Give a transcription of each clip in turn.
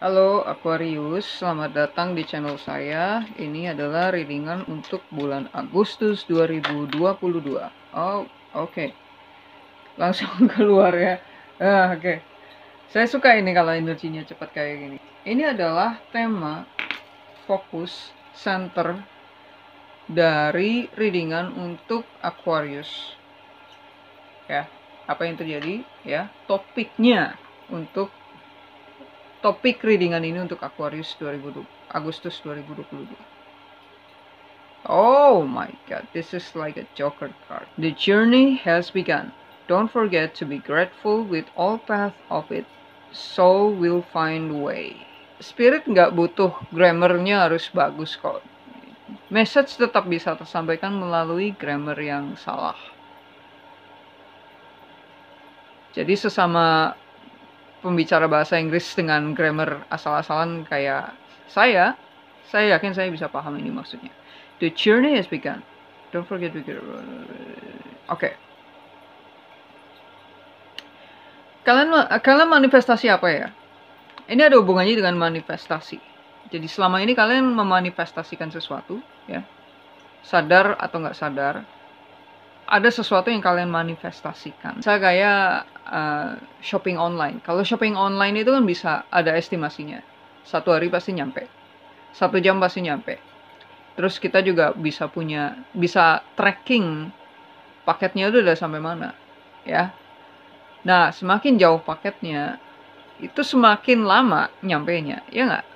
Halo Aquarius, selamat datang di channel saya. Ini adalah readingan untuk bulan Agustus 2022. Oh, oke. Langsung keluar ya. Oke. Saya suka ini kalau energinya cepat kayak gini. Ini adalah tema fokus center dari readingan untuk Aquarius. Ya, apa yang terjadi? Ya, topiknya untuk topik readingan ini untuk Aquarius 2020, Agustus 2022. Oh my god, this is like a joker card. The journey has begun. Don't forget to be grateful with all path of it. Soul will find way. Spirit nggak butuh grammarnya harus bagus kok. Message tetap bisa tersampaikan melalui grammar yang salah. Jadi sesama pembicara bahasa Inggris dengan grammar asal-asalan kayak saya yakin saya bisa paham ini maksudnya. The journey has begun. Don't forget to get... Oke. Kalian manifestasi apa ya? Ini ada hubungannya dengan manifestasi. Jadi selama ini kalian memanifestasikan sesuatu, ya, sadar atau nggak sadar, ada sesuatu yang kalian manifestasikan. Saya kayak shopping online. Kalau shopping online itu kan bisa ada estimasinya. 1 hari pasti nyampe. 1 jam pasti nyampe. Terus kita juga bisa tracking paketnya itu udah sampai mana, ya. Nah, semakin jauh paketnya, itu semakin lama nyampenya, ya nggak?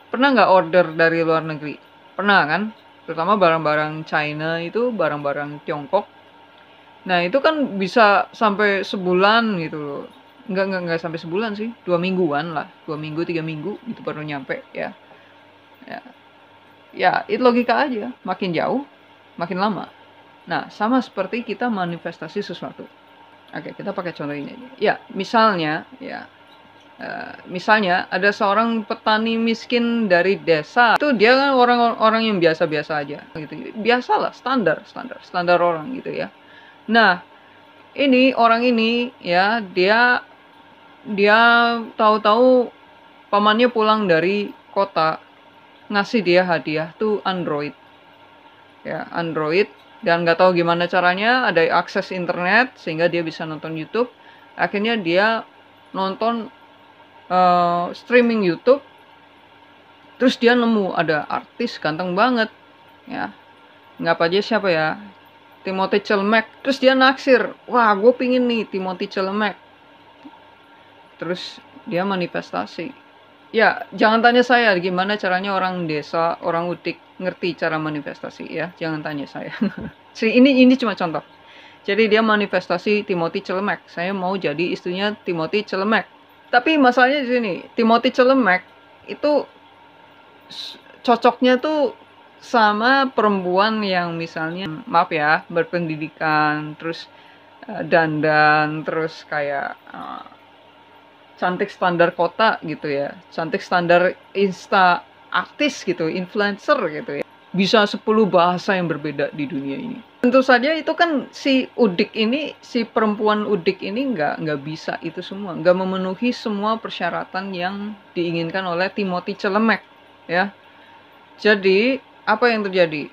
Pernah nggak order dari luar negeri? Pernah kan? Terutama barang-barang China itu, barang-barang Tiongkok. Nah, itu kan bisa sampai sebulan gitu loh. Nggak sampai sebulan sih, 2 mingguan lah. 2 minggu, 3 minggu gitu baru nyampe, ya. Ya, itu logika aja. Makin jauh, makin lama. Nah, sama seperti kita manifestasi sesuatu. Oke, kita pakai contoh ini aja. Ya, misalnya ada seorang petani miskin dari desa. Itu dia kan orang yang biasa-biasa aja gitu. Biasalah, standar orang gitu ya. Nah, ini orang ini ya, dia tahu-tahu pamannya pulang dari kota ngasih dia hadiah tuh Android. Ya, Android, dan nggak tahu gimana caranya ada akses internet sehingga dia bisa nonton YouTube. Akhirnya dia nonton streaming YouTube. Terus dia nemu ada artis ganteng banget, ya. Nggak aja siapa ya? Timothy Chalamet. Terus dia naksir, wah gue pingin nih Timothy Chalamet. Terus dia manifestasi. Ya, jangan tanya saya gimana caranya orang desa, orang udik ngerti cara manifestasi ya. Jangan tanya saya. ini cuma contoh. Jadi dia manifestasi Timothy Chalamet. Saya mau jadi istrinya Timothy Chalamet. Tapi masalahnya di sini, Timothy Chalamet itu cocoknya tuh sama perempuan yang misalnya, maaf ya, berpendidikan, terus dandan, terus kayak cantik standar kota gitu ya, cantik standar insta artis gitu, influencer gitu ya, bisa 10 bahasa yang berbeda di dunia ini. Tentu saja itu kan si perempuan udik ini nggak bisa itu semua, nggak memenuhi semua persyaratan yang diinginkan oleh Timothy Chalamet, ya. Jadi apa yang terjadi?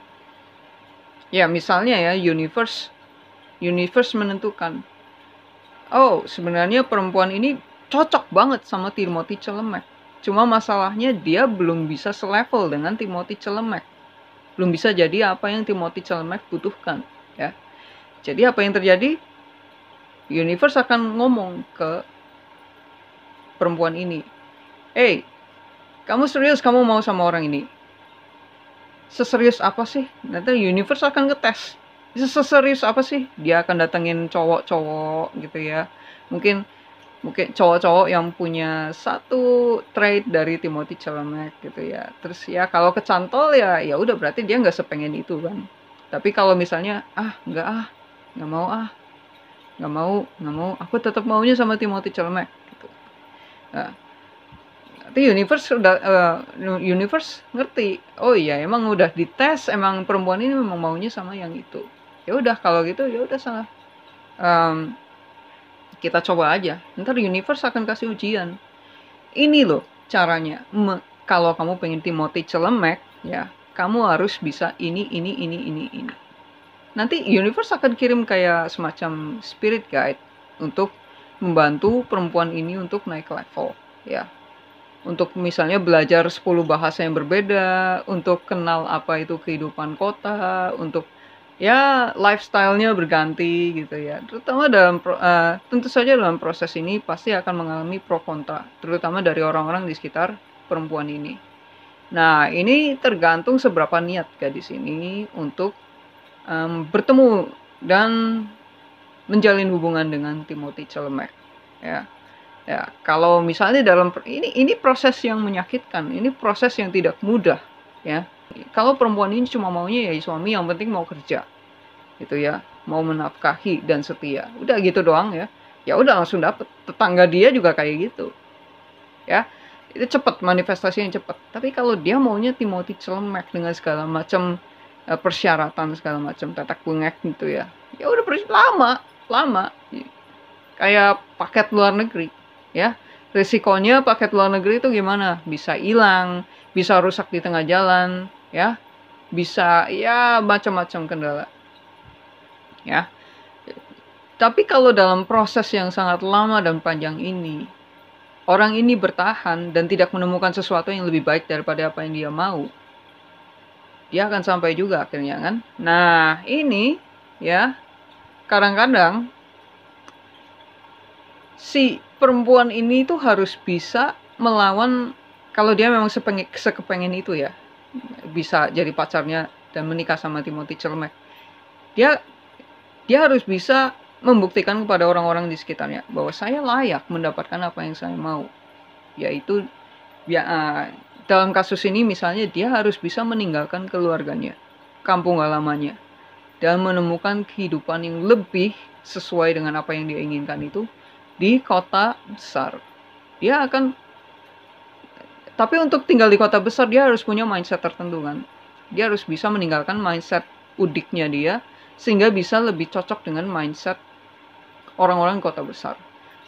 Ya misalnya ya, universe menentukan, oh sebenarnya perempuan ini cocok banget sama Timothy Chalamet. Cuma masalahnya dia belum bisa selevel dengan Timothy Chalamet. Belum bisa jadi apa yang Timothy Chalamet butuhkan, ya. Jadi apa yang terjadi? Universe akan ngomong ke perempuan ini, "Hey, kamu serius kamu mau sama orang ini? Seserius apa sih?" Nanti universe akan ngetes. Seserius apa sih? Dia akan datengin cowok-cowok gitu ya. Mungkin cowok-cowok yang punya satu trait dari Timothy Chalamet gitu ya. Terus ya kalau kecantol ya udah berarti dia nggak sepengen itu kan. Tapi kalau misalnya nggak mau, aku tetap maunya sama Timothy Chalamet gitu. Nah, nanti universe ngerti. Oh iya, emang udah dites, emang perempuan ini memang maunya sama yang itu. Ya udah kalau gitu ya udah salah. Kita coba aja. Ntar universe akan kasih ujian. Ini loh, caranya. Kalau kamu pengen Timothy celemek, ya kamu harus bisa ini. Nanti universe akan kirim kayak semacam spirit guide untuk membantu perempuan ini untuk naik level, ya. Untuk misalnya belajar 10 bahasa yang berbeda, untuk kenal apa itu kehidupan kota, untuk ya lifestyle-nya berganti gitu ya. Terutama tentu saja dalam proses ini pasti akan mengalami pro kontra, terutama dari orang-orang di sekitar perempuan ini. Nah, ini tergantung seberapa niat gadis ini untuk bertemu dan menjalin hubungan dengan Timothy Chalamet, ya. Ya, kalau misalnya ini proses yang menyakitkan, ini proses yang tidak mudah, ya. Kalau perempuan ini cuma maunya ya suami yang penting mau kerja, gitu ya, mau menafkahi dan setia, udah gitu doang ya. Ya udah langsung dapet. Tetangga dia juga kayak gitu, ya. Itu cepet, manifestasi yang cepet. Tapi kalau dia maunya Timothy Chalamet dengan segala macam persyaratan segala macam tetek bengek gitu ya, ya udah lama kayak paket luar negeri, ya. Risikonya paket luar negeri itu gimana? Bisa hilang, bisa rusak di tengah jalan, ya, bisa ya macam-macam kendala, ya. Tapi kalau dalam proses yang sangat lama dan panjang ini, orang ini bertahan dan tidak menemukan sesuatu yang lebih baik daripada apa yang dia mau, dia akan sampai juga akhirnya kan. Nah, ini ya kadang-kadang si perempuan ini tuh harus bisa melawan, kalau dia memang sekepengen itu ya, bisa jadi pacarnya dan menikah sama Timothy Chalamet. Dia harus bisa membuktikan kepada orang-orang di sekitarnya bahwa saya layak mendapatkan apa yang saya mau. Yaitu ya dalam kasus ini misalnya dia harus bisa meninggalkan keluarganya, kampung halamannya, dan menemukan kehidupan yang lebih sesuai dengan apa yang dia inginkan itu di kota besar. Tapi untuk tinggal di kota besar dia harus punya mindset tertentu kan. Dia harus bisa meninggalkan mindset udiknya dia sehingga bisa lebih cocok dengan mindset orang-orang kota besar.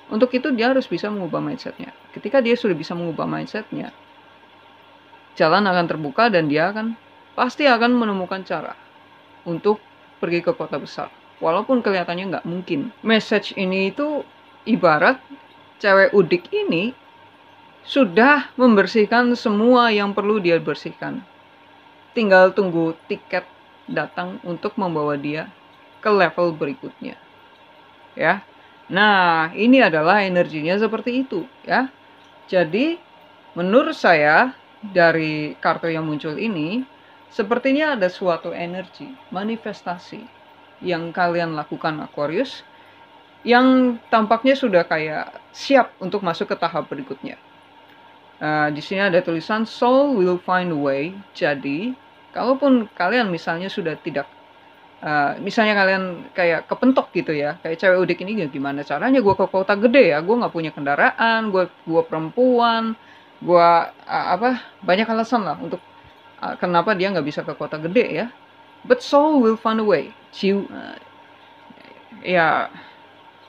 Untuk itu dia harus bisa mengubah mindsetnya. Ketika dia sudah bisa mengubah mindsetnya, jalan akan terbuka dan dia pasti akan menemukan cara untuk pergi ke kota besar. Walaupun kelihatannya nggak mungkin. Message ini itu ibarat cewek udik ini sudah membersihkan semua yang perlu dia bersihkan. Tinggal tunggu tiket datang untuk membawa dia ke level berikutnya. Ya. Nah, ini adalah energinya seperti itu, ya. Jadi, menurut saya dari kartu yang muncul ini, sepertinya ada suatu energi, manifestasi yang kalian lakukan Aquarius, yang tampaknya sudah kayak siap untuk masuk ke tahap berikutnya. Di sini ada tulisan soul will find a way. Jadi, kalaupun kalian misalnya sudah tidak, misalnya kalian kayak kepentok gitu ya, kayak cewek udik ini gimana caranya gue ke kota gede ya, gue nggak punya kendaraan, gue perempuan, gue banyak alasan lah untuk kenapa dia nggak bisa ke kota gede ya. But soul will find a way.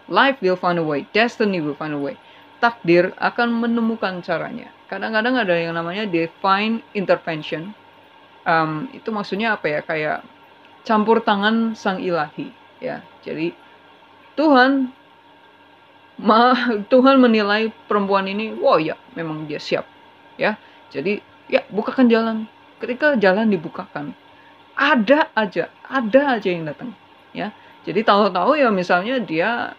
Life will find a way, destiny will find a way. Takdir akan menemukan caranya. Kadang-kadang ada yang namanya divine intervention. Itu maksudnya apa ya? Kayak campur tangan sang ilahi, ya. Jadi Tuhan menilai perempuan ini, wow ya, memang dia siap, ya. Jadi ya bukakan jalan. Ketika jalan dibukakan, ada aja yang datang, ya. Jadi tahu-tahu ya misalnya dia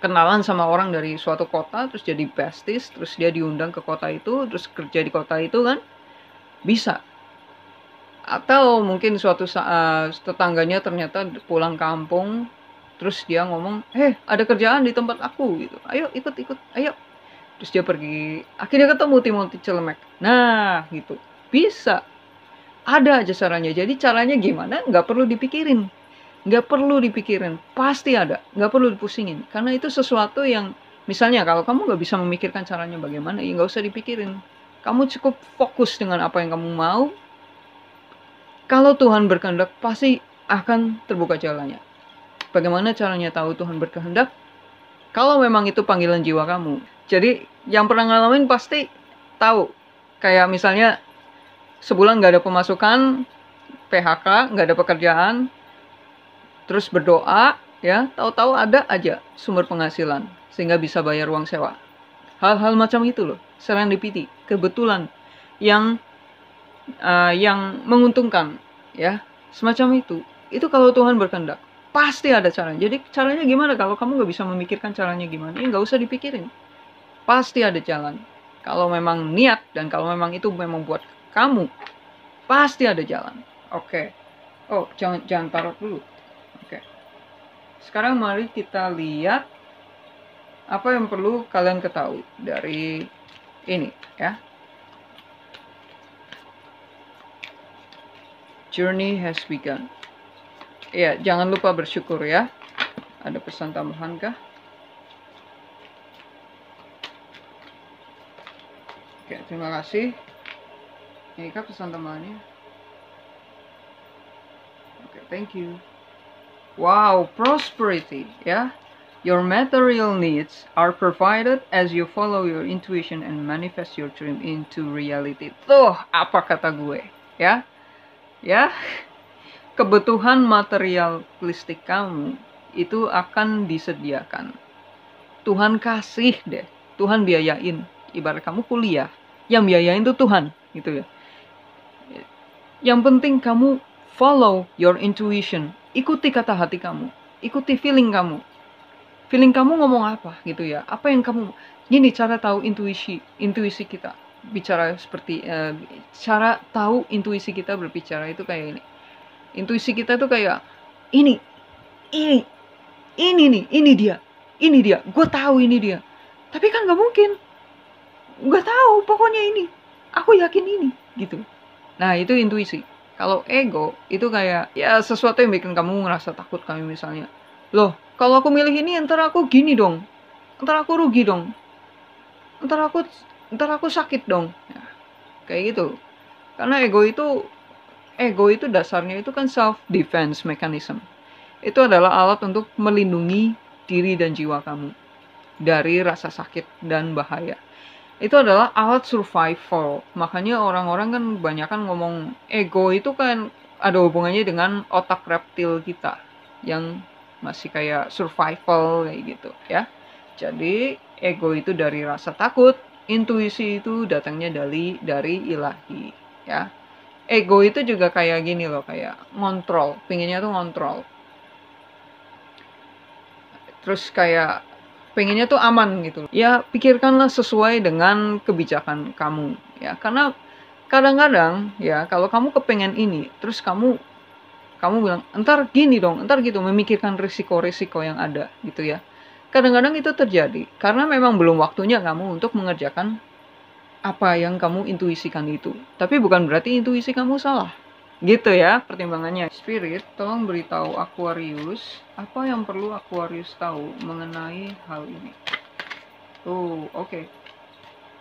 kenalan sama orang dari suatu kota, terus jadi besties, terus dia diundang ke kota itu, terus kerja di kota itu kan, bisa. Atau mungkin suatu saat tetangganya ternyata pulang kampung, terus dia ngomong, ada kerjaan di tempat aku gitu, ayo ikut, ayo. Terus dia pergi, akhirnya ketemu Timothy Chalamet. Nah gitu, bisa. Ada aja caranya. Jadi caranya gimana? Nggak perlu dipikirin. Pasti ada, nggak perlu dipusingin. Karena itu sesuatu yang, misalnya kalau kamu nggak bisa memikirkan caranya bagaimana, ya nggak usah dipikirin. Kamu cukup fokus dengan apa yang kamu mau. Kalau Tuhan berkehendak, pasti akan terbuka jalannya. Bagaimana caranya tahu Tuhan berkehendak? Kalau memang itu panggilan jiwa kamu. Jadi yang pernah ngalamin pasti tahu. Kayak misalnya sebulan nggak ada pemasukan, PHK, nggak ada pekerjaan, terus berdoa, ya, tahu-tahu ada aja sumber penghasilan sehingga bisa bayar uang sewa. Hal-hal macam itu loh, serendipity, kebetulan yang menguntungkan, ya, semacam itu. Itu kalau Tuhan berkehendak, pasti ada caranya. Jadi caranya gimana kalau kamu nggak bisa memikirkan caranya gimana? Ya nggak usah dipikirin, pasti ada jalan. Kalau memang niat dan kalau memang itu memang buat kamu, pasti ada jalan. Oke. Oh, jangan taruh dulu. Oke. Sekarang mari kita lihat apa yang perlu kalian ketahui dari ini, ya. Journey has begun. Ya, jangan lupa bersyukur ya. Ada pesan tambahan kah? Oke, terima kasih. Ini kah pesan tambahannya? Oke, thank you. Wow, prosperity, ya. Your material needs are provided as you follow your intuition and manifest your dream into reality. Tuh, apa kata gue, ya? Ya, kebutuhan materialistik kamu itu akan disediakan. Tuhan kasih deh, Tuhan biayain. Ibarat kamu kuliah, yang biayain itu Tuhan, gitu ya. Yang penting kamu follow your intuition, ikuti kata hati kamu, ikuti feeling kamu. Feeling kamu ngomong apa, gitu ya? Apa yang kamu, gini cara tahu intuisi kita bicara seperti cara tahu intuisi kita berbicara itu kayak ini. Intuisi kita tuh kayak ini nih, ini dia. Gue tahu ini dia. Tapi kan nggak mungkin. Gue tahu, pokoknya ini. Aku yakin ini, gitu. Nah itu intuisi. Kalau ego itu kayak ya sesuatu yang bikin kamu ngerasa takut, kamu misalnya, loh kalau aku milih ini ntar aku gini dong, ntar aku rugi dong, ntar aku sakit dong, ya, kayak gitu. Karena ego itu dasarnya itu kan self defense mechanism. Itu adalah alat untuk melindungi diri dan jiwa kamu dari rasa sakit dan bahaya. Itu adalah alat survival. Makanya orang-orang kan kebanyakan ngomong ego itu kan ada hubungannya dengan otak reptil kita yang masih kayak survival kayak gitu, ya. Jadi ego itu dari rasa takut, intuisi itu datangnya dari ilahi, ya. Ego itu juga kayak gini loh, kayak ngontrol, pinginnya tuh ngontrol. Terus kayak pengennya tuh aman gitu. Ya pikirkanlah sesuai dengan kebijakan kamu, ya. Karena kadang-kadang ya kalau kamu kepengen ini, terus kamu bilang entar gini dong, entar gitu, memikirkan risiko-risiko yang ada gitu ya. Kadang-kadang itu terjadi karena memang belum waktunya kamu untuk mengerjakan apa yang kamu intuisikan itu. Tapi bukan berarti intuisi kamu salah. Gitu ya pertimbangannya. Spirit, tolong beritahu Aquarius apa yang perlu Aquarius tahu mengenai hal ini. Oh, oke.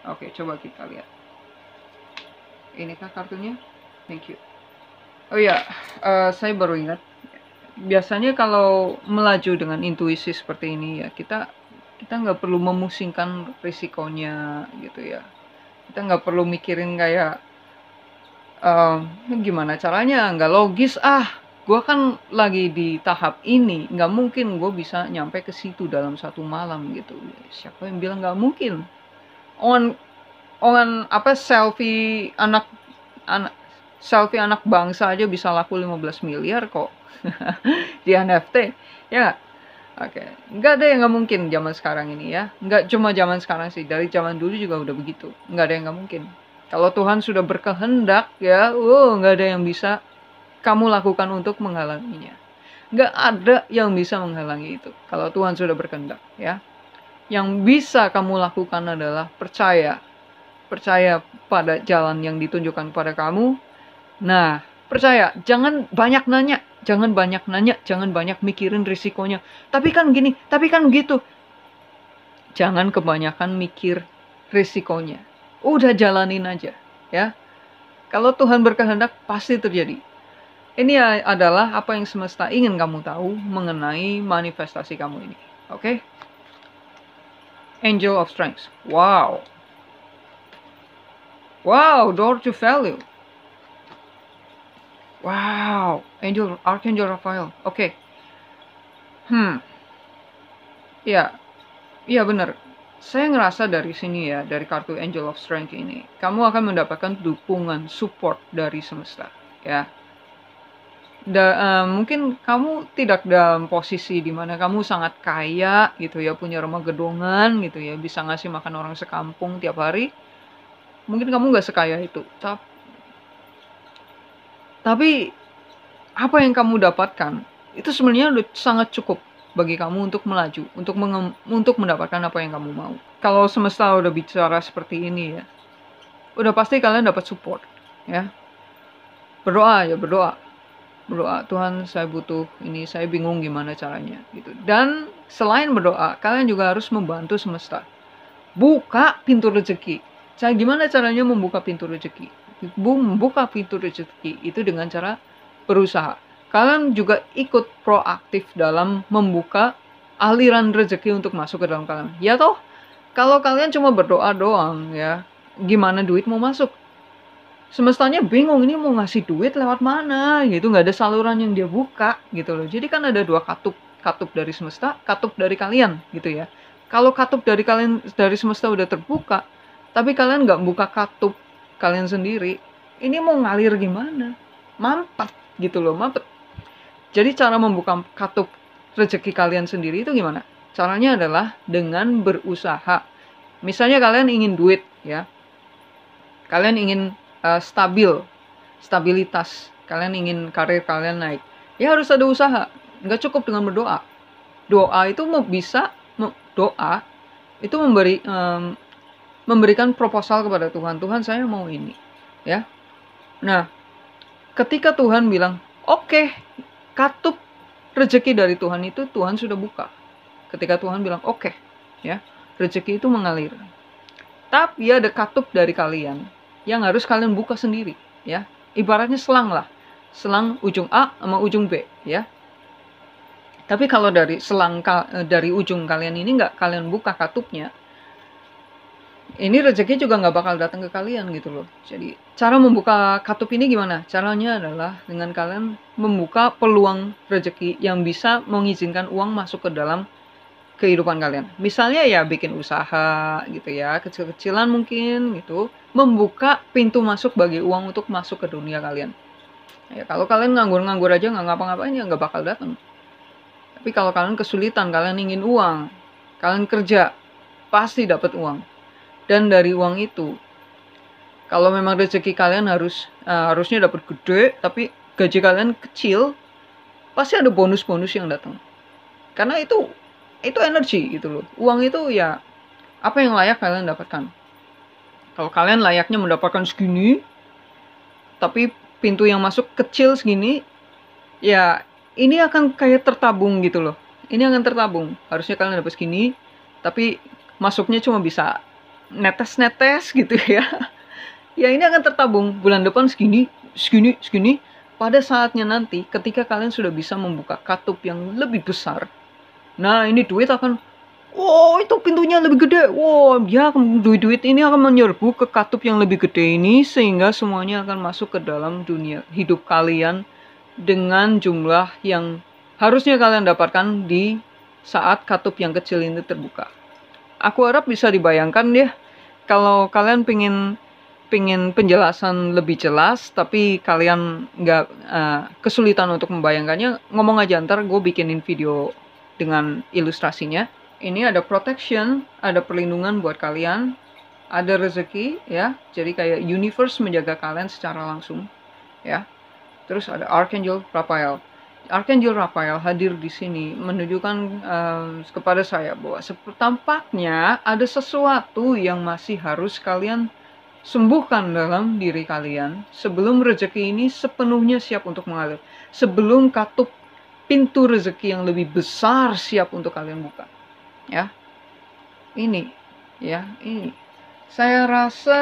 Oke, coba kita lihat. Inikah kartunya? Thank you. Oh ya, saya baru ingat. Biasanya kalau melaju dengan intuisi seperti ini ya, kita nggak perlu memusingkan risikonya gitu ya. Kita nggak perlu mikirin kayak gimana caranya, nggak logis, gue kan lagi di tahap ini, nggak mungkin gue bisa nyampe ke situ dalam satu malam gitu. Siapa yang bilang nggak mungkin? Selfie anak bangsa aja bisa laku 15 miliar kok di NFT, ya. Oke, nggak ada yang nggak mungkin zaman sekarang ini ya. Nggak cuma zaman sekarang sih, dari zaman dulu juga udah begitu. Nggak ada yang nggak mungkin. Kalau Tuhan sudah berkehendak ya, nggak ada yang bisa kamu lakukan untuk menghalanginya. Nggak ada yang bisa menghalangi itu. Kalau Tuhan sudah berkehendak ya. Yang bisa kamu lakukan adalah percaya. Percaya pada jalan yang ditunjukkan pada kamu. Nah, percaya. Jangan banyak nanya. Jangan banyak mikirin risikonya. Tapi kan gini, tapi kan gitu. Jangan kebanyakan mikir risikonya. Udah jalanin aja, ya. Kalau Tuhan berkehendak, pasti terjadi. Ini adalah apa yang semesta ingin kamu tahu mengenai manifestasi kamu ini. Oke? Angel of Strength. Wow. Wow, door to value. Wow, Archangel Raphael. Oke. Ya, iya benar. Saya ngerasa dari sini ya, dari kartu Angel of Strength ini, kamu akan mendapatkan dukungan, support dari semesta, ya. Mungkin kamu tidak dalam posisi di mana kamu sangat kaya gitu ya, punya rumah gedongan gitu ya, bisa ngasih makan orang sekampung tiap hari. Mungkin kamu nggak sekaya itu. Tapi apa yang kamu dapatkan itu sebenarnya udah sangat cukup bagi kamu untuk melaju, untuk mendapatkan apa yang kamu mau. Kalau semesta udah bicara seperti ini ya, udah pasti kalian dapat support, ya. Berdoa ya, berdoa. Berdoa, Tuhan saya butuh ini, saya bingung gimana caranya gitu. Dan selain berdoa, kalian juga harus membantu semesta. Buka pintu rezeki. Gimana caranya membuka pintu rezeki? Membuka pintu rezeki itu dengan cara berusaha. Kalian juga ikut proaktif dalam membuka aliran rezeki untuk masuk ke dalam kalian. Ya toh, kalau kalian cuma berdoa doang ya, gimana duit mau masuk? Semestanya bingung ini mau ngasih duit lewat mana gitu, nggak ada saluran yang dia buka gitu loh. Jadi kan ada dua katup, katup dari semesta, katup dari kalian gitu ya. Kalau katup dari kalian dari semesta udah terbuka, tapi kalian nggak buka katup kalian sendiri, ini mau ngalir gimana? Mampet gitu loh, mampet. Jadi cara membuka katup rezeki kalian sendiri itu gimana? Caranya adalah dengan berusaha. Misalnya kalian ingin duit ya, kalian ingin stabilitas, kalian ingin karir kalian naik, ya harus ada usaha. Nggak cukup dengan berdoa. Doa itu doa itu memberikan proposal kepada Tuhan. Tuhan, saya mau ini, ya. Nah, ketika Tuhan bilang, oke, katup rezeki dari Tuhan itu Tuhan sudah buka. Ketika Tuhan bilang oke, ya, rezeki itu mengalir. Tapi ada katup dari kalian yang harus kalian buka sendiri, ya. Ibaratnya selang lah. Selang ujung A sama ujung B, ya. Tapi kalau dari dari ujung kalian ini nggak kalian buka katupnya, ini rezeki juga nggak bakal datang ke kalian gitu loh. Jadi cara membuka katup ini gimana? Caranya adalah dengan kalian membuka peluang rezeki yang bisa mengizinkan uang masuk ke dalam kehidupan kalian. Misalnya ya bikin usaha gitu ya, kecil-kecilan mungkin gitu, membuka pintu masuk bagi uang untuk masuk ke dunia kalian. Ya kalau kalian nganggur-nganggur aja nggak ngapa-ngapain ya nggak bakal datang. Tapi kalau kalian kesulitan, kalian ingin uang, kalian kerja, pasti dapat uang. Dan dari uang itu, kalau memang rezeki kalian harusnya dapat gede, tapi gaji kalian kecil, pasti ada bonus-bonus yang datang. Karena itu energi gitu loh. Uang itu ya apa yang layak kalian dapatkan. Kalau kalian layaknya mendapatkan segini, tapi pintu yang masuk kecil segini, ya ini akan kayak tertabung gitu loh. Ini akan tertabung. Harusnya kalian dapat segini, tapi masuknya cuma bisa netes-netes gitu ya. Ya ini akan tertabung. Bulan depan segini, segini, segini. Pada saatnya nanti, ketika kalian sudah bisa membuka katup yang lebih besar, nah ini duit akan, oh itu pintunya lebih gede, wow ya duit-duit ini akan menyerbu ke katup yang lebih gede ini, sehingga semuanya akan masuk ke dalam dunia hidup kalian dengan jumlah yang harusnya kalian dapatkan di saat katup yang kecil ini terbuka. Aku harap bisa dibayangkan ya, kalau kalian pengen penjelasan lebih jelas, tapi kalian nggak kesulitan untuk membayangkannya, ngomong aja, ntar gue bikinin video dengan ilustrasinya. Ini ada protection, ada perlindungan buat kalian, ada rezeki, ya. Jadi kayak universe menjaga kalian secara langsung, ya. Terus ada Archangel Raphael. Archangel Raphael hadir di sini menunjukkan kepada saya bahwa tampaknya ada sesuatu yang masih harus kalian sembuhkan dalam diri kalian sebelum rezeki ini sepenuhnya siap untuk mengalir. Sebelum katup pintu rezeki yang lebih besar siap untuk kalian buka. Ya. Ini. Ya, ini. Saya rasa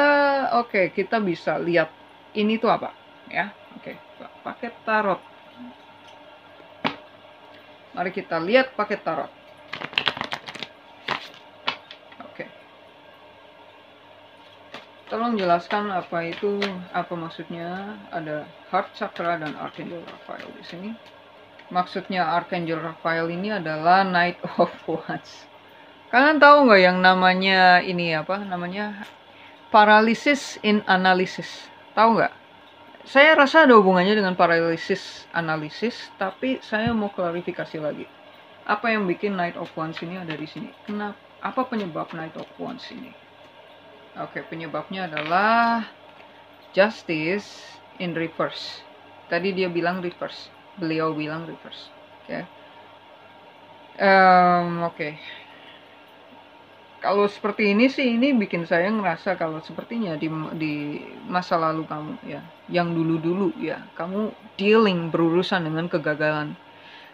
oke, kita bisa lihat ini tuh apa, ya. Oke, paket tarot. Mari kita lihat paket tarot. Oke. Tolong jelaskan apa maksudnya ada Heart Chakra dan Archangel Raphael di sini. Maksudnya Archangel Raphael ini adalah Knight of Wands. Kalian tahu nggak yang namanya ini apa namanya paralysis in analysis? Tahu nggak? Saya rasa ada hubungannya dengan paralysis analisis, tapi saya mau klarifikasi lagi. Apa yang bikin Knight of Wands ini ada di sini? Kenapa? Apa penyebab Knight of Wands ini? Oke, penyebabnya adalah Justice in reverse. Tadi dia bilang reverse. Beliau bilang reverse. Oke. Oke. Kalau seperti ini sih, ini bikin saya ngerasa kalau sepertinya di masa lalu kamu ya, yang dulu-dulu ya, kamu berurusan dengan kegagalan.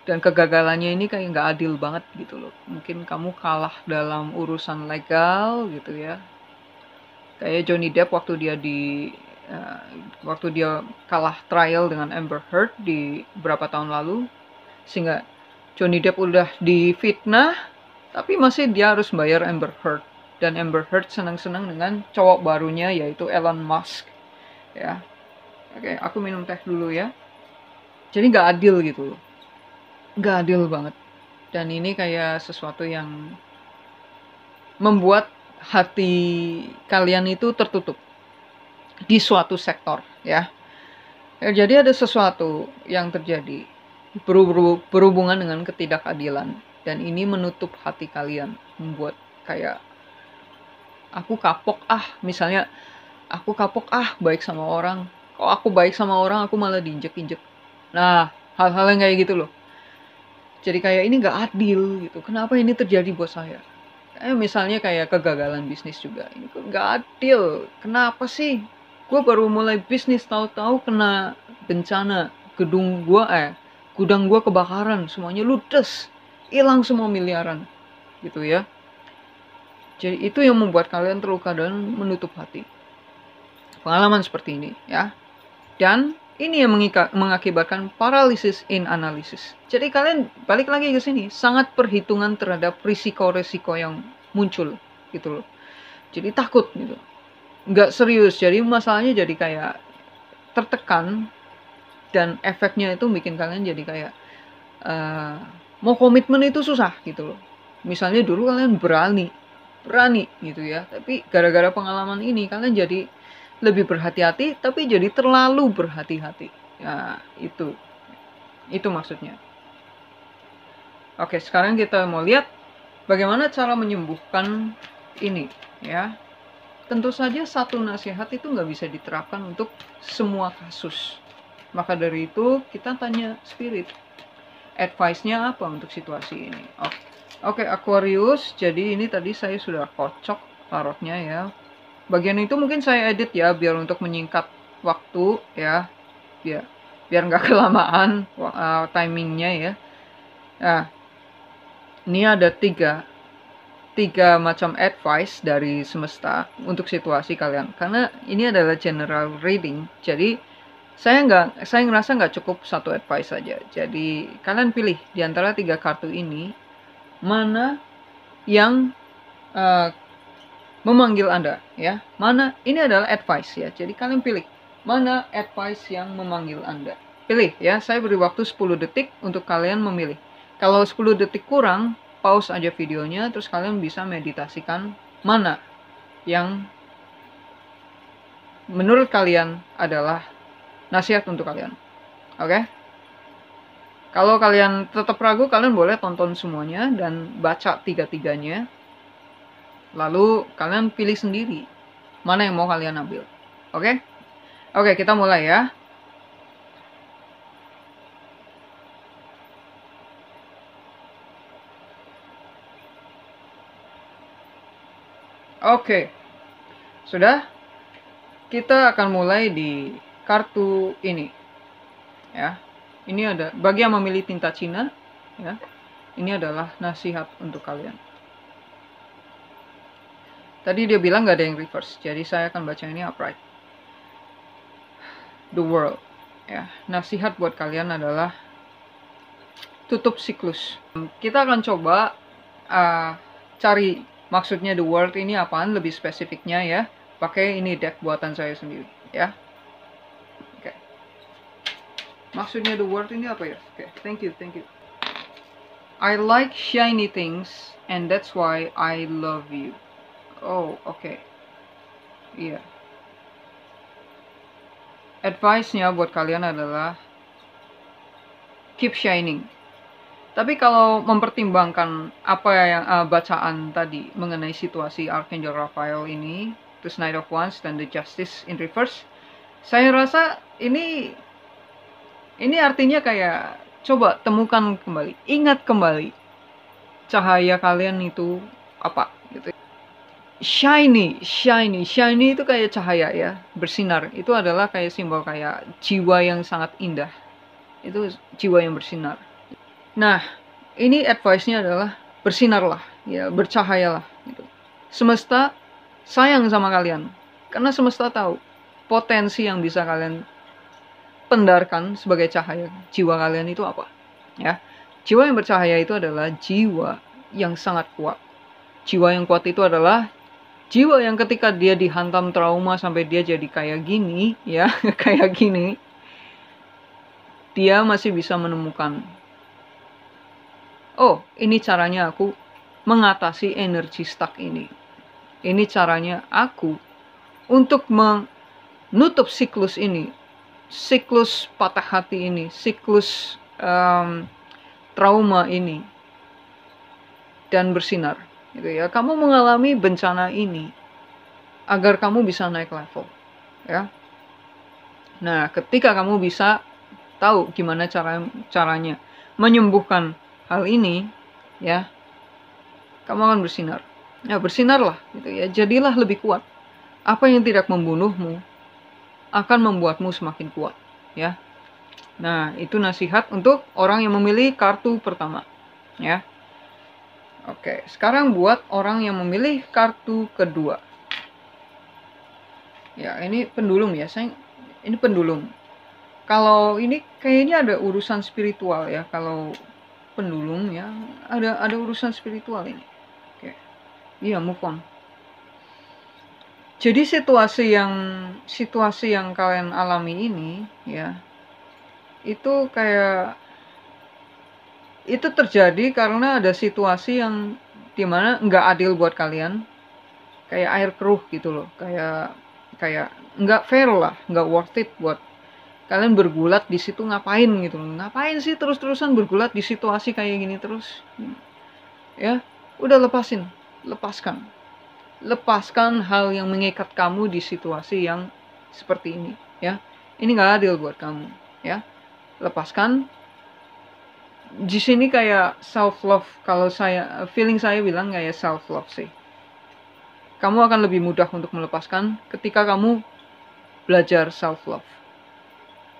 Dan kegagalannya ini kayak nggak adil banget gitu loh. Mungkin kamu kalah dalam urusan legal gitu ya. Kayak Johnny Depp waktu dia kalah trial dengan Amber Heard di beberapa tahun lalu, sehingga Johnny Depp udah difitnah, tapi masih dia harus bayar Amber Heard. Dan Amber Heard senang-senang dengan cowok barunya yaitu Elon Musk. Ya, oke, aku minum teh dulu ya. Jadi nggak adil gitu loh, nggak adil banget. Dan ini kayak sesuatu yang membuat hati kalian itu tertutup di suatu sektor ya. Jadi ada sesuatu yang terjadi berhubungan dengan ketidakadilan, dan ini menutup hati kalian, membuat kayak aku kapok misalnya aku kapok baik sama orang, kok aku baik sama orang aku malah diinjek-injek. Nah, hal-hal yang kayak gitu loh. Jadi kayak ini nggak adil gitu. Kenapa ini terjadi buat saya? Misalnya kayak kegagalan bisnis juga. Ini kok nggak adil. Kenapa sih? Gue baru mulai bisnis, tahu-tahu kena bencana. Gudang gue kebakaran. Semuanya ludes. Hilang semua miliaran. Gitu ya. Jadi itu yang membuat kalian terluka dan menutup hati. Pengalaman seperti ini ya. Dan ini yang mengakibatkan paralysis in analysis. Jadi kalian balik lagi ke sini, sangat perhitungan terhadap risiko-risiko yang muncul gitu loh. Jadi takut gitu. Nggak serius. Jadi masalahnya jadi kayak tertekan, dan efeknya itu bikin kalian jadi kayak mau komitmen itu susah gitu loh. Misalnya dulu kalian berani gitu ya, tapi gara-gara pengalaman ini kalian jadi lebih berhati-hati, tapi jadi terlalu berhati-hati. Ya, itu maksudnya. Oke, sekarang kita mau lihat bagaimana cara menyembuhkan ini ya. Tentu saja satu nasihat itu nggak bisa diterapkan untuk semua kasus. Maka dari itu kita tanya spirit, advice-nya apa untuk situasi ini. Oke, Aquarius, jadi ini tadi saya sudah kocok tarotnya ya. Bagian itu mungkin saya edit ya, biar untuk menyingkat waktu ya, biar nggak kelamaan timingnya ya. Nah, ini ada tiga macam advice dari semesta untuk situasi kalian. Karena ini adalah general reading, jadi saya ngerasa nggak cukup satu advice saja. Jadi kalian pilih di antara 3 kartu ini mana yang memanggil Anda ya. Mana ini adalah advice ya. Jadi kalian pilih mana advice yang memanggil Anda. Pilih ya. Saya beri waktu 10 detik untuk kalian memilih. Kalau 10 detik kurang, pause aja videonya terus kalian bisa meditasikan mana yang menurut kalian adalah nasihat untuk kalian. Oke? Kalau kalian tetap ragu, kalian boleh tonton semuanya dan baca 3-3-nya. Lalu kalian pilih sendiri mana yang mau kalian ambil. Oke? Oke, kita mulai ya. Oke. Sudah? Kita akan mulai di kartu ini. Ya. Ini ada bagi yang memilih tinta Cina ya. Ini adalah nasihat untuk kalian. Tadi dia bilang nggak ada yang reverse, jadi saya akan baca ini upright. The World ya. Nasihat buat kalian adalah tutup siklus. Kita akan coba cari maksudnya the world ini apaan lebih spesifiknya ya. pakai ini deck buatan saya sendiri ya. Oke. Maksudnya the word ini apa ya? Oke, thank you. I like shiny things and that's why I love you. Oh, oke. Iya. Advice-nya buat kalian adalah keep shining. Tapi kalau mempertimbangkan apa yang bacaan tadi mengenai situasi Archangel Raphael ini, terus Knight of Wands dan the Justice in reverse, saya rasa ini artinya kayak coba temukan kembali, ingat kembali cahaya kalian itu apa gitu. Shiny itu kayak cahaya ya, bersinar. Itu adalah kayak simbol kayak jiwa yang sangat indah. Itu jiwa yang bersinar. Nah, ini advice-nya adalah bersinarlah, ya, bercahayalah gitu. Semesta sayang sama kalian karena semesta tahu potensi yang bisa kalian pendarkan sebagai cahaya jiwa kalian itu apa, ya. Jiwa yang bercahaya itu adalah jiwa yang sangat kuat. Jiwa yang kuat itu adalah jiwa yang ketika dia dihantam trauma sampai dia jadi kayak gini, ya, kayak gini, dia masih bisa menemukan, oh, ini caranya aku mengatasi energi stuck ini. Ini caranya aku untuk menutup siklus ini, siklus patah hati ini, siklus trauma ini, dan bersinar. Gitu ya. Kamu mengalami bencana ini agar kamu bisa naik level. Ya. Nah, ketika kamu bisa tahu gimana caranya menyembuhkan hal ini, ya, kamu akan bersinar. Ya, bersinarlah, gitu ya. Jadilah lebih kuat. Apa yang tidak membunuhmu akan membuatmu semakin kuat, ya. Nah, itu nasihat untuk orang yang memilih kartu pertama, ya. Oke, sekarang buat orang yang memilih kartu kedua. Ya, ini pendulum ya, ini pendulum. Kalau ini kayaknya ada urusan spiritual ya, kalau pendulum ya, ada urusan spiritual ini. Oke. Iya, move on. Jadi situasi yang kalian alami ini ya, itu kayak itu terjadi karena ada situasi yang dimana nggak adil buat kalian, kayak air keruh gitu loh, kayak nggak fair lah, nggak worth it buat kalian bergulat di situ. Ngapain gitu, ngapain sih terus-terusan bergulat di situasi kayak gini terus, ya udah lepaskan hal yang mengikat kamu di situasi yang seperti ini, ya. Ini nggak adil buat kamu, ya. Lepaskan. Di sini kayak self love, kalau feeling saya bilang kayak self love sih. Kamu akan lebih mudah untuk melepaskan ketika kamu belajar self love.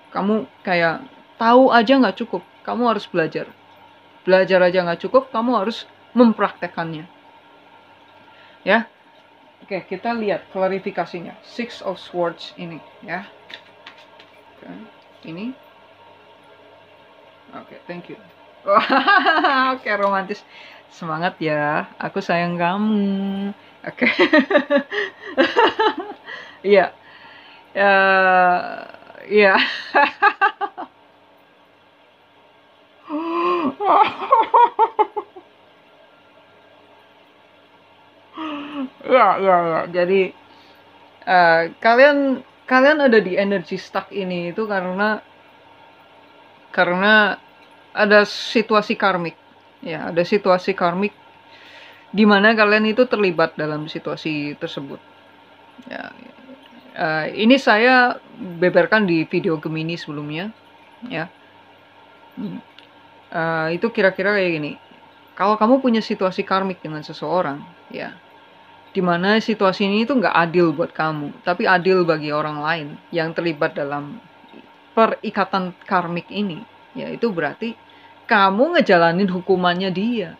Kamu kayak tahu aja nggak cukup, kamu harus belajar. Belajar aja nggak cukup, kamu harus mempraktekannya. Ya, oke, kita lihat klarifikasinya. Six of Swords ini, ya. Oke, ini. Oke, thank you. Oke, romantis. Semangat ya, aku sayang kamu. Oke. Iya. Iya. Ya. Jadi kalian ada di energy stuck ini itu karena ada situasi karmik. Ya, ada situasi karmik di mana kalian itu terlibat dalam situasi tersebut. Ya, ini saya beberkan di video Gemini sebelumnya, ya. Itu kira-kira kayak gini. Kalau kamu punya situasi karmik dengan seseorang, ya, dimana situasi ini itu nggak adil buat kamu, tapi adil bagi orang lain yang terlibat dalam perikatan karmik ini, ya itu berarti kamu ngejalanin hukumannya dia,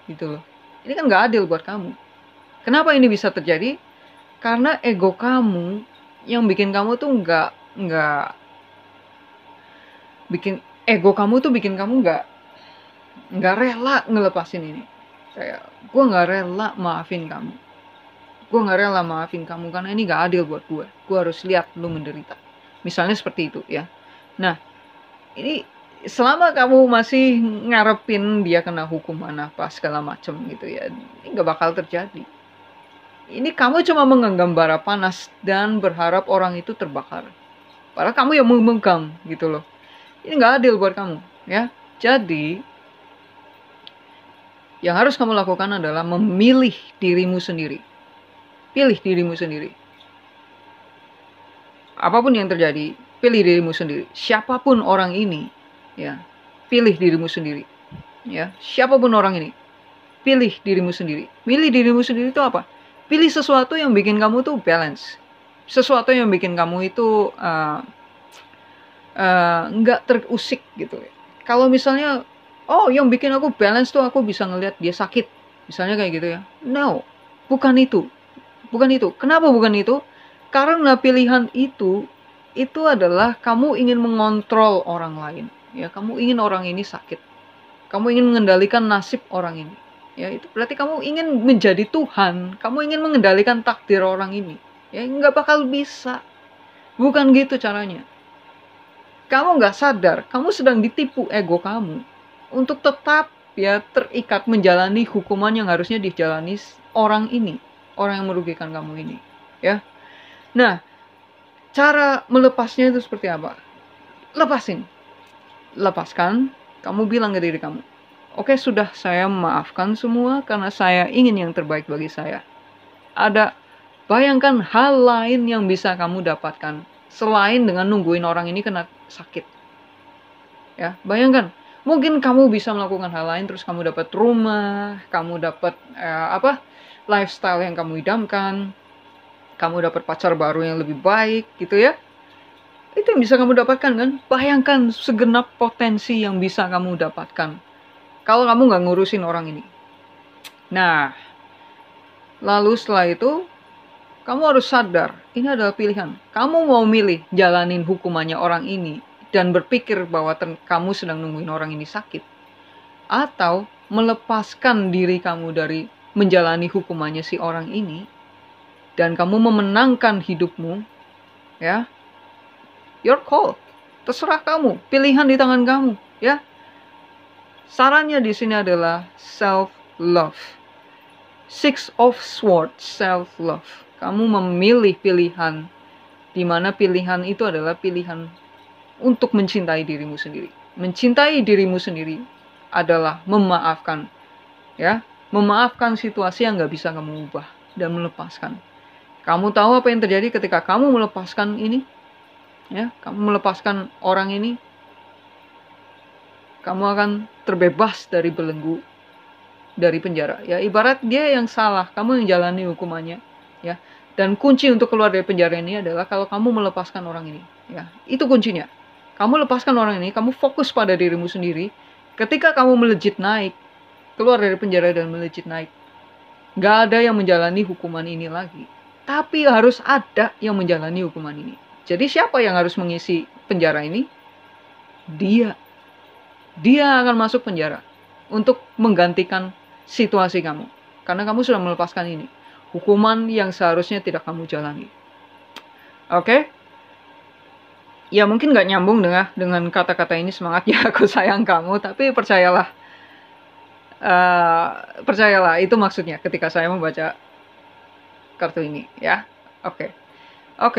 gitu loh. Ini kan nggak adil buat kamu. Kenapa ini bisa terjadi? Karena ego kamu yang bikin kamu tuh bikin kamu nggak rela ngelepasin ini. Kayak gue nggak rela maafin kamu. Gue nggak rela maafin kamu karena ini nggak adil buat gue. Gue harus lihat lu menderita. Misalnya seperti itu ya. Nah, ini selama kamu masih ngarepin dia kena hukuman apa segala macem gitu ya, ini nggak bakal terjadi. Ini kamu cuma menggenggam bara panas dan berharap orang itu terbakar. Padahal kamu yang memegang gitu loh. Ini nggak adil buat kamu ya. Jadi yang harus kamu lakukan adalah memilih dirimu sendiri. Pilih dirimu sendiri. Apapun yang terjadi, pilih dirimu sendiri. Siapapun orang ini, ya, pilih dirimu sendiri. Ya, siapapun orang ini, pilih dirimu sendiri. Pilih dirimu sendiri itu apa? Pilih sesuatu yang bikin kamu tuh balance. Sesuatu yang bikin kamu itu nggak terusik gitu. Kalau misalnya, oh yang bikin aku balance tuh aku bisa ngelihat dia sakit. Misalnya kayak gitu ya. No, bukan itu. Bukan itu. Kenapa bukan itu? Karena pilihan itu adalah kamu ingin mengontrol orang lain. Ya, kamu ingin orang ini sakit. Kamu ingin mengendalikan nasib orang ini. Ya, itu berarti kamu ingin menjadi Tuhan. Kamu ingin mengendalikan takdir orang ini. Ya, nggak bakal bisa. Bukan gitu caranya. Kamu nggak sadar, kamu sedang ditipu ego kamu untuk tetap ya terikat menjalani hukuman yang harusnya dijalani orang ini, orang yang merugikan kamu ini, ya. Nah, cara melepasnya itu seperti apa? Lepasin, lepaskan. Kamu bilang ke diri kamu, oke, sudah, saya memaafkan semua karena saya ingin yang terbaik bagi saya. Bayangkan hal lain yang bisa kamu dapatkan selain dengan nungguin orang ini kena sakit. Ya, bayangkan, mungkin kamu bisa melakukan hal lain, terus kamu dapat rumah, kamu dapat lifestyle yang kamu idamkan, kamu dapat pacar baru yang lebih baik, gitu ya. Itu yang bisa kamu dapatkan kan? Bayangkan segenap potensi yang bisa kamu dapatkan kalau kamu nggak ngurusin orang ini. Nah, lalu setelah itu, kamu harus sadar, ini adalah pilihan. Kamu mau milih jalanin hukumannya orang ini dan berpikir bahwa kamu sedang nungguin orang ini sakit, atau melepaskan diri kamu dari menjalani hukumannya si orang ini dan kamu memenangkan hidupmu, ya. Your call. Terserah kamu, pilihan di tangan kamu, ya. Sarannya di sini adalah self love. Six of Swords, self love. Kamu memilih pilihan, di mana pilihan itu adalah pilihan untuk mencintai dirimu sendiri. Mencintai dirimu sendiri adalah memaafkan, ya, memaafkan situasi yang nggak bisa kamu ubah dan melepaskan. Kamu tahu apa yang terjadi ketika kamu melepaskan ini, ya, kamu melepaskan orang ini, kamu akan terbebas dari belenggu, dari penjara. Ya, ibarat dia yang salah, kamu yang jalani hukumannya. Ya, dan kunci untuk keluar dari penjara ini adalah kalau kamu melepaskan orang ini, ya, itu kuncinya. Kamu lepaskan orang ini, kamu fokus pada dirimu sendiri. Ketika kamu melejit naik, keluar dari penjara dan melejit naik, gak ada yang menjalani hukuman ini lagi, tapi harus ada yang menjalani hukuman ini. Jadi siapa yang harus mengisi penjara ini? Dia akan masuk penjara untuk menggantikan situasi kamu, karena kamu sudah melepaskan ini, hukuman yang seharusnya tidak kamu jalani. Oke? Ya mungkin gak nyambung dengan kata-kata ini, semangat ya aku sayang kamu, tapi percayalah, itu maksudnya ketika saya membaca kartu ini, ya. Oke,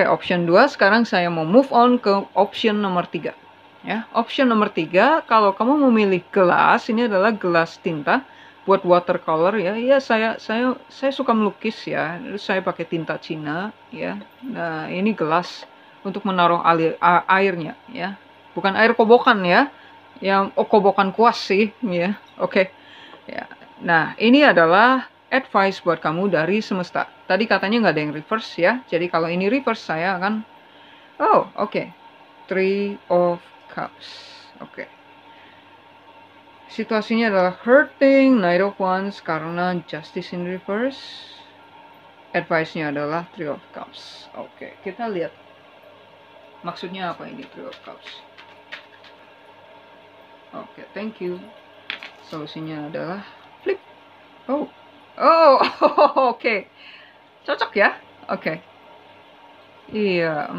option 2, sekarang saya mau move on ke option nomor 3. Ya, option nomor 3, kalau kamu memilih gelas, ini adalah gelas tinta buat watercolor, ya. Ya, saya suka melukis, ya. Saya pakai tinta Cina, ya. Nah, ini gelas untuk menaruh airnya, ya. Bukan air kobokan, ya. Yang kobokan kuas sih, ya. Oke. Ya. Nah, ini adalah advice buat kamu dari semesta. Tadi katanya nggak ada yang reverse, ya. Jadi kalau ini reverse, saya akan Three of Cups. Situasinya adalah hurting, Knight of Wands karena Justice in reverse. Advice-nya adalah Three of Cups. Kita lihat maksudnya apa ini Three of Cups. Thank you. Solusinya adalah flip. Cocok ya? Oke. Iya,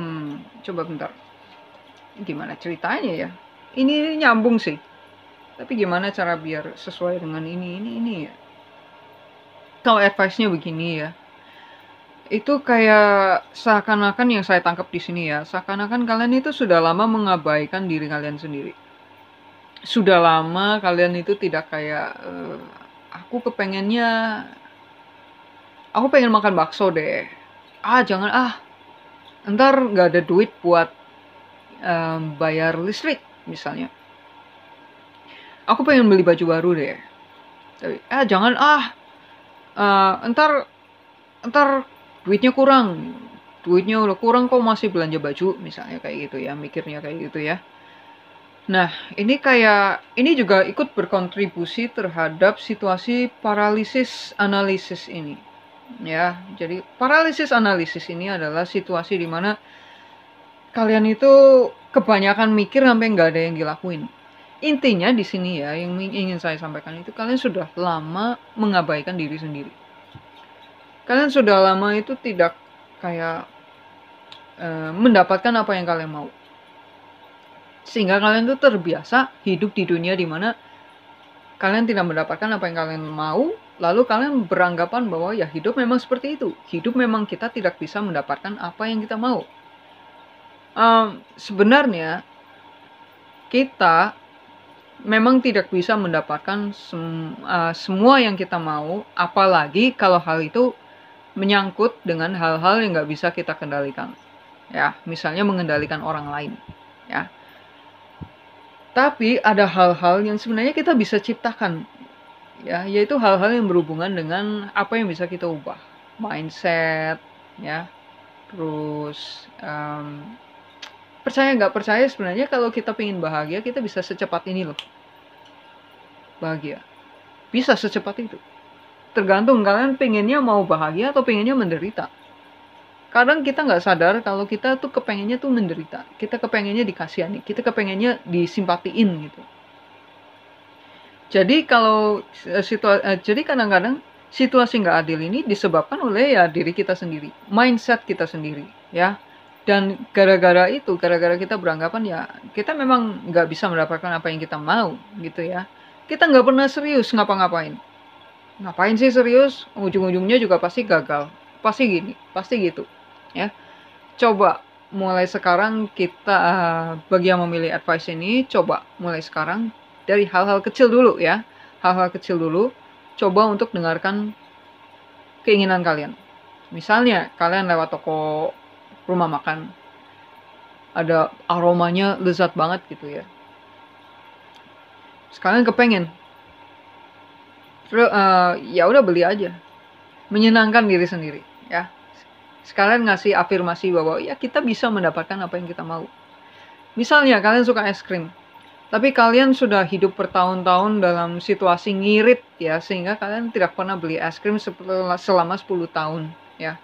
coba bentar. Gimana ceritanya ya? Ini nyambung sih. Tapi gimana cara biar sesuai dengan ini ya? Kalau advice-nya begini ya. Itu kayak seakan-akan yang saya tangkap di sini ya, seakan-akan kalian itu sudah lama mengabaikan diri kalian sendiri. Sudah lama kalian itu tidak kayak, aku kepengennya, aku pengen makan bakso deh. Ah jangan ah, ntar nggak ada duit buat bayar listrik misalnya. Aku pengen beli baju baru deh. Tapi, jangan ah, ntar ntar duitnya kurang. Duitnya udah kurang kok masih belanja baju misalnya kayak gitu ya, mikirnya kayak gitu ya. Nah, ini juga ikut berkontribusi terhadap situasi paralisis analisis ini. Ya, jadi paralisis analisis ini adalah situasi di mana kalian itu kebanyakan mikir sampai nggak ada yang dilakuin. Intinya di sini ya, yang ingin saya sampaikan itu kalian sudah lama mengabaikan diri sendiri. Kalian sudah lama itu tidak kayak mendapatkan apa yang kalian mau. Sehingga kalian tuh terbiasa hidup di dunia di mana kalian tidak mendapatkan apa yang kalian mau, lalu kalian beranggapan bahwa ya hidup memang seperti itu. Hidup memang kita tidak bisa mendapatkan apa yang kita mau. Sebenarnya kita memang tidak bisa mendapatkan semua yang kita mau, apalagi kalau hal itu menyangkut dengan hal-hal yang nggak bisa kita kendalikan. Ya, misalnya mengendalikan orang lain. Ya. Tapi ada hal-hal yang sebenarnya kita bisa ciptakan, ya, yaitu hal-hal yang berhubungan dengan apa yang bisa kita ubah, mindset, ya, terus percaya nggak percaya sebenarnya kalau kita pengen bahagia kita bisa secepat ini loh, bahagia, bisa secepat itu. Tergantung kalian pengennya mau bahagia atau pengennya menderita. Kadang kita nggak sadar kalau kita tuh kepengennya tuh menderita, kita kepengennya dikasihani, kita kepengennya disimpatiin gitu. Jadi jadi kadang-kadang situasi nggak adil ini disebabkan oleh ya diri kita sendiri, mindset kita sendiri, ya. Dan gara-gara kita beranggapan ya kita memang nggak bisa mendapatkan apa yang kita mau gitu ya. Kita nggak pernah serius ngapa-ngapain. Ngapain sih serius? Ujung-ujungnya juga pasti gagal, pasti gini, pasti gitu. Ya, coba mulai sekarang kita bagi yang memilih advice ini, coba mulai sekarang dari hal-hal kecil dulu ya, hal-hal kecil dulu, coba untuk dengarkan keinginan kalian. Misalnya kalian lewat toko rumah makan, ada aromanya lezat banget gitu ya, sekalian kepengen, terus ya udah beli aja, menyenangkan diri sendiri ya. Sekalian ngasih afirmasi bahwa ya kita bisa mendapatkan apa yang kita mau. Misalnya kalian suka es krim, tapi kalian sudah hidup bertahun-tahun dalam situasi ngirit ya, sehingga kalian tidak pernah beli es krim selama 10 tahun ya.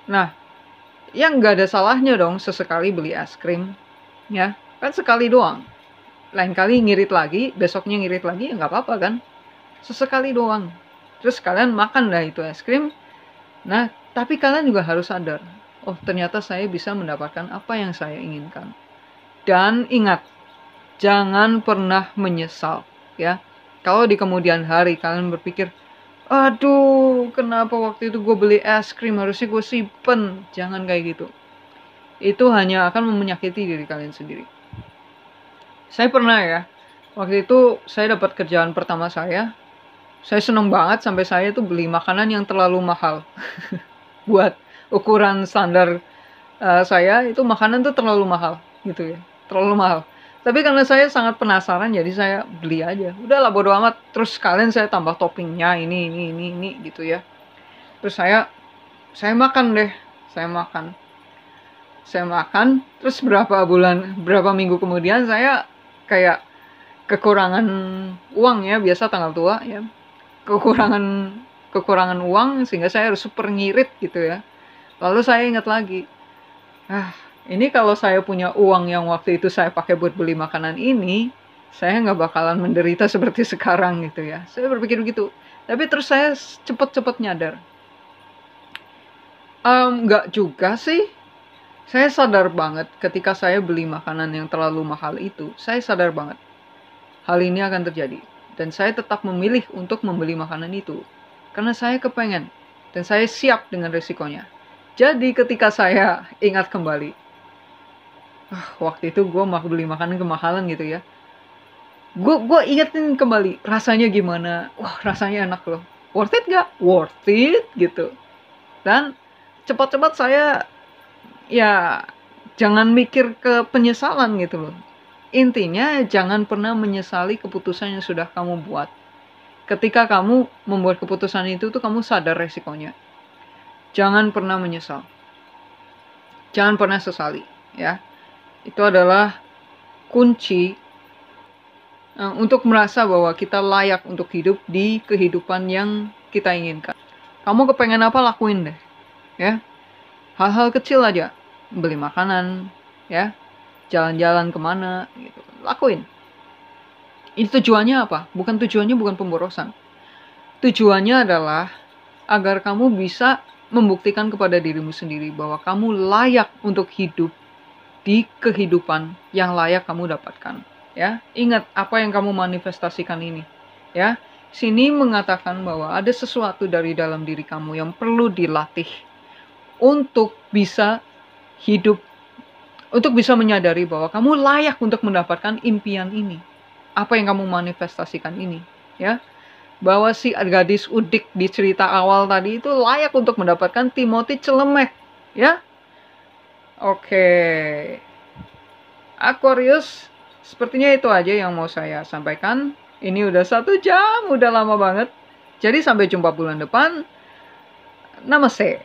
Nah, yang nggak ada salahnya dong sesekali beli es krim ya, kan sekali doang. Lain kali ngirit lagi, besoknya ngirit lagi ya nggak apa-apa kan, sesekali doang. Terus kalian makan dah itu es krim. Nah, tapi kalian juga harus sadar, oh ternyata saya bisa mendapatkan apa yang saya inginkan. Dan ingat, jangan pernah menyesal ya. Kalau di kemudian hari kalian berpikir, aduh kenapa waktu itu gue beli es krim, harusnya gue simpen. Jangan kayak gitu. Itu hanya akan menyakiti diri kalian sendiri. Saya pernah ya, waktu itu saya dapat kerjaan pertama saya seneng banget sampai saya tuh beli makanan yang terlalu mahal. Buat ukuran standar saya itu makanan tuh terlalu mahal gitu ya, terlalu mahal. Tapi karena saya sangat penasaran jadi saya beli aja. Udahlah bodo amat. Terus kalian saya tambah toppingnya ini gitu ya. Terus saya makan deh, saya makan. Terus berapa minggu kemudian saya kayak kekurangan uang ya, biasa tanggal tua ya. Kekurangan uang sehingga saya harus super ngirit gitu ya. Lalu saya ingat lagi, ini kalau saya punya uang yang waktu itu saya pakai buat beli makanan ini, saya nggak bakalan menderita seperti sekarang gitu ya. Saya berpikir begitu. Tapi terus saya cepet-cepet nyadar, Nggak juga sih. Saya sadar banget ketika saya beli makanan yang terlalu mahal itu, saya sadar banget hal ini akan terjadi. Dan saya tetap memilih untuk membeli makanan itu. Karena saya kepengen. Dan saya siap dengan resikonya. Jadi ketika saya ingat kembali, waktu itu gue mau beli makanan kemahalan gitu ya. Gue ingetin kembali, rasanya gimana? Wah, rasanya enak loh. Worth it gak? Worth it gitu. Dan cepat-cepat saya, ya, jangan mikir ke penyesalan gitu loh. Intinya jangan pernah menyesali keputusan yang sudah kamu buat. Ketika kamu membuat keputusan itu tuh kamu sadar resikonya. Jangan pernah menyesal. Jangan pernah sesali, ya. Itu adalah kunci untuk merasa bahwa kita layak untuk hidup di kehidupan yang kita inginkan. Kamu kepengen apa, lakuin deh, ya. Hal-hal kecil aja, beli makanan, ya, jalan-jalan kemana, gitu, lakuin. Itu tujuannya apa? Bukan pemborosan. Tujuannya adalah agar kamu bisa membuktikan kepada dirimu sendiri bahwa kamu layak untuk hidup di kehidupan yang layak kamu dapatkan. Ya, ingat apa yang kamu manifestasikan ini. Ya, sini mengatakan bahwa ada sesuatu dari dalam diri kamu yang perlu dilatih untuk bisa hidup, untuk bisa menyadari bahwa kamu layak untuk mendapatkan impian ini. Apa yang kamu manifestasikan ini, ya. Bahwa si gadis udik di cerita awal tadi itu layak untuk mendapatkan Timothy Celemek, ya. Oke. Aquarius, sepertinya itu aja yang mau saya sampaikan. Ini udah 1 jam, udah lama banget. Jadi sampai jumpa bulan depan. Namaste.